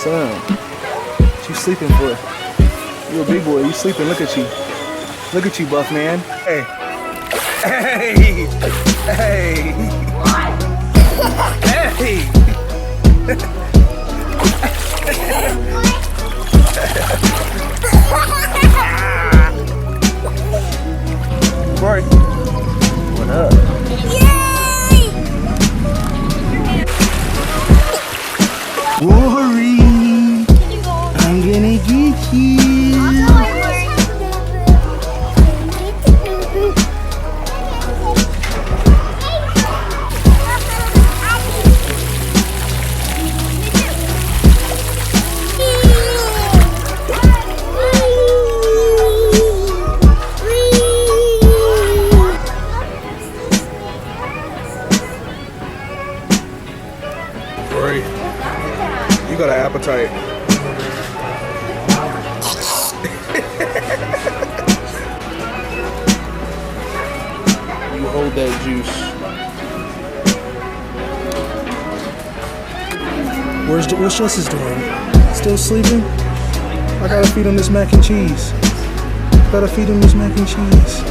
Son, what you sleeping for? You a big boy, you sleeping, look at you. Look at you, buff man. Hey. Hey! Hey! Hey! Rory, what up? Yay! Rory, I'm gonna get you. Rory, you got an appetite. You hold that juice. Where's Jess's doing? Still sleeping? I gotta feed him this mac and cheese. Gotta feed him this mac and cheese.